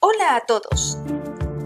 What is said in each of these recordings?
Hola a todos.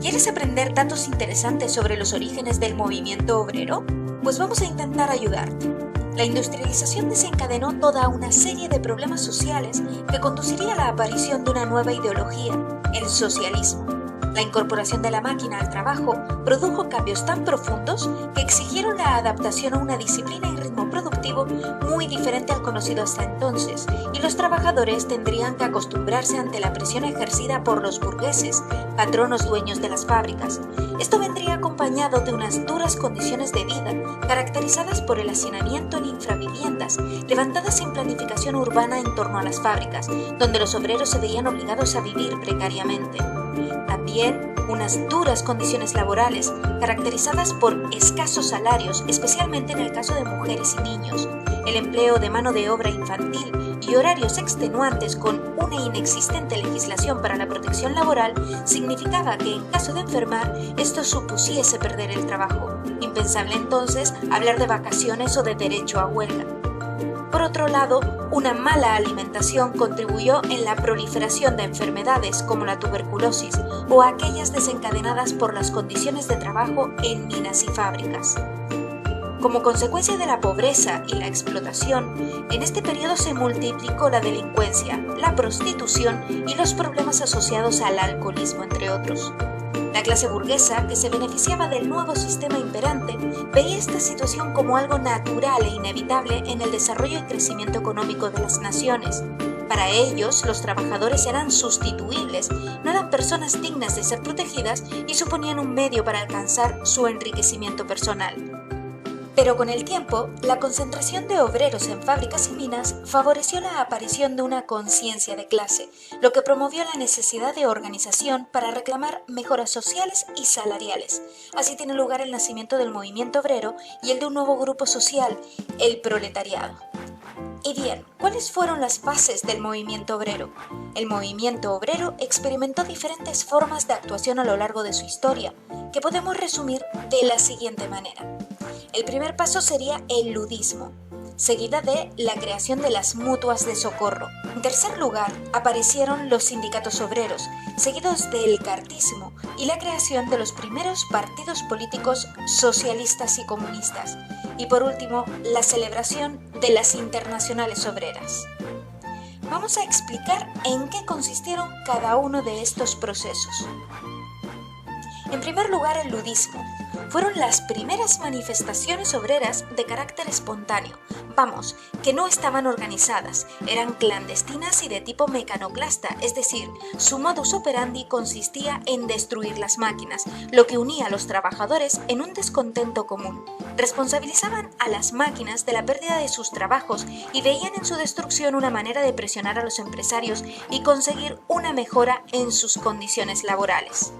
¿Quieres aprender datos interesantes sobre los orígenes del movimiento obrero? Pues vamos a intentar ayudarte. La industrialización desencadenó toda una serie de problemas sociales que conduciría a la aparición de una nueva ideología, el socialismo. La incorporación de la máquina al trabajo produjo cambios tan profundos que exigieron la adaptación a una disciplina y ritmo productivo muy diferente al conocido hasta entonces, y los trabajadores tendrían que acostumbrarse ante la presión ejercida por los burgueses, patronos dueños de las fábricas. Esto vendría acompañado de unas duras condiciones de vida, caracterizadas por el hacinamiento en infraviviendas, levantadas sin planificación urbana en torno a las fábricas, donde los obreros se veían obligados a vivir precariamente. También unas duras condiciones laborales, caracterizadas por escasos salarios, especialmente en el caso de mujeres y niños, el empleo de mano de obra infantil y horarios extenuantes con una inexistente legislación para la protección laboral, significaba que en caso de enfermar, esto supusiese perder el trabajo. Impensable entonces hablar de vacaciones o de derecho a huelga. Por otro lado, una mala alimentación contribuyó en la proliferación de enfermedades como la tuberculosis o aquellas desencadenadas por las condiciones de trabajo en minas y fábricas. Como consecuencia de la pobreza y la explotación, en este periodo se multiplicó la delincuencia, la prostitución y los problemas asociados al alcoholismo, entre otros. La clase burguesa, que se beneficiaba del nuevo sistema imperante, veía esta situación como algo natural e inevitable en el desarrollo y crecimiento económico de las naciones. Para ellos, los trabajadores eran sustituibles, no eran personas dignas de ser protegidas y suponían un medio para alcanzar su enriquecimiento personal. Pero con el tiempo, la concentración de obreros en fábricas y minas favoreció la aparición de una conciencia de clase, lo que promovió la necesidad de organización para reclamar mejoras sociales y salariales. Así tiene lugar el nacimiento del movimiento obrero y el de un nuevo grupo social, el proletariado. Y bien, ¿cuáles fueron las bases del movimiento obrero? El movimiento obrero experimentó diferentes formas de actuación a lo largo de su historia, que podemos resumir de la siguiente manera. El primer paso sería el ludismo, seguida de la creación de las mutuas de socorro. En tercer lugar, aparecieron los sindicatos obreros, seguidos del cartismo y la creación de los primeros partidos políticos socialistas y comunistas. Y por último, la celebración de las internacionales obreras. Vamos a explicar en qué consistieron cada uno de estos procesos. En primer lugar, el ludismo. Fueron las primeras manifestaciones obreras de carácter espontáneo, que no estaban organizadas, eran clandestinas y de tipo mecanoclasta, es decir, su modus operandi consistía en destruir las máquinas, lo que unía a los trabajadores en un descontento común. Responsabilizaban a las máquinas de la pérdida de sus trabajos y veían en su destrucción una manera de presionar a los empresarios y conseguir una mejora en sus condiciones laborales.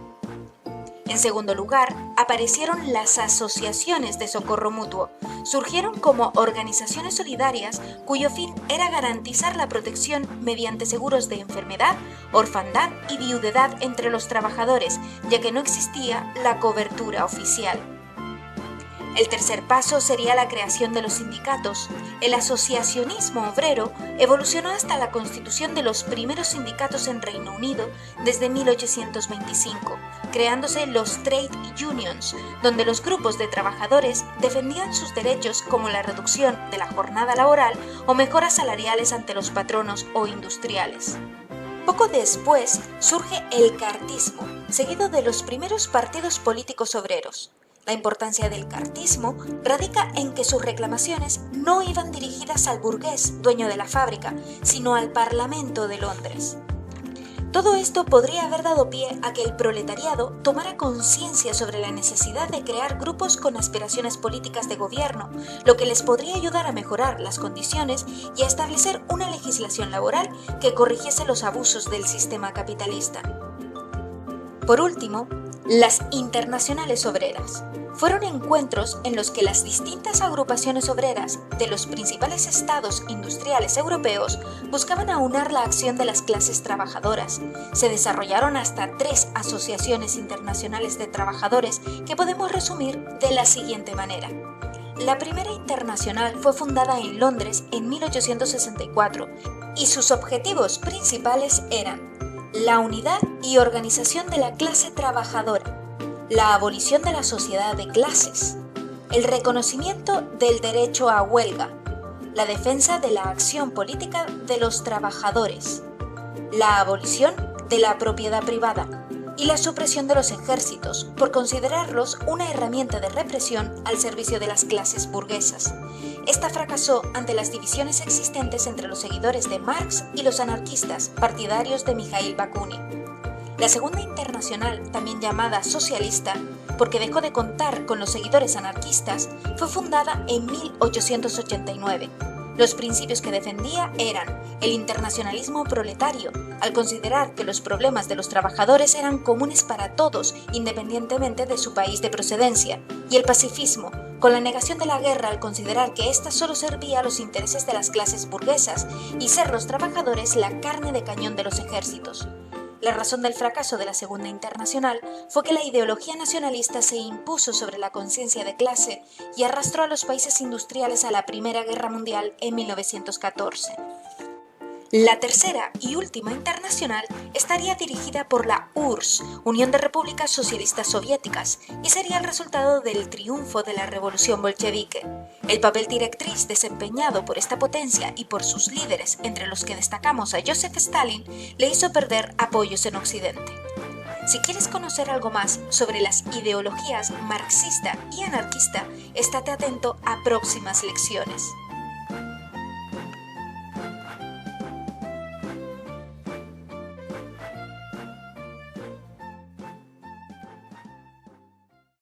En segundo lugar, aparecieron las asociaciones de socorro mutuo. Surgieron como organizaciones solidarias cuyo fin era garantizar la protección mediante seguros de enfermedad, orfandad y viudedad entre los trabajadores, ya que no existía la cobertura oficial. El tercer paso sería la creación de los sindicatos. El asociacionismo obrero evolucionó hasta la constitución de los primeros sindicatos en Reino Unido desde 1825, creándose los trade unions, donde los grupos de trabajadores defendían sus derechos como la reducción de la jornada laboral o mejoras salariales ante los patronos o industriales. Poco después surge el cartismo, seguido de los primeros partidos políticos obreros. La importancia del cartismo radica en que sus reclamaciones no iban dirigidas al burgués, dueño de la fábrica, sino al Parlamento de Londres. Todo esto podría haber dado pie a que el proletariado tomara conciencia sobre la necesidad de crear grupos con aspiraciones políticas de gobierno, lo que les podría ayudar a mejorar las condiciones y a establecer una legislación laboral que corrigiese los abusos del sistema capitalista. Por último, las internacionales obreras. Fueron encuentros en los que las distintas agrupaciones obreras de los principales estados industriales europeos buscaban aunar la acción de las clases trabajadoras. Se desarrollaron hasta 3 asociaciones internacionales de trabajadores que podemos resumir de la siguiente manera. La primera internacional fue fundada en Londres en 1864 y sus objetivos principales eran la unidad y organización de la clase trabajadora, la abolición de la sociedad de clases, el reconocimiento del derecho a huelga, la defensa de la acción política de los trabajadores, la abolición de la propiedad privada y la supresión de los ejércitos por considerarlos una herramienta de represión al servicio de las clases burguesas. Esta fracasó ante las divisiones existentes entre los seguidores de Marx y los anarquistas partidarios de Mikhail Bakunin. La Segunda Internacional, también llamada socialista, porque dejó de contar con los seguidores anarquistas, fue fundada en 1889. Los principios que defendía eran el internacionalismo proletario, al considerar que los problemas de los trabajadores eran comunes para todos, independientemente de su país de procedencia, y el pacifismo, con la negación de la guerra al considerar que ésta solo servía a los intereses de las clases burguesas y ser los trabajadores la carne de cañón de los ejércitos. La razón del fracaso de la Segunda Internacional fue que la ideología nacionalista se impuso sobre la conciencia de clase y arrastró a los países industriales a la Primera Guerra Mundial en 1914. La tercera y última internacional estaría dirigida por la URSS, Unión de Repúblicas Socialistas Soviéticas, y sería el resultado del triunfo de la revolución bolchevique. El papel directriz desempeñado por esta potencia y por sus líderes, entre los que destacamos a Joseph Stalin, le hizo perder apoyos en Occidente. Si quieres conocer algo más sobre las ideologías marxista y anarquista, estate atento a próximas lecciones.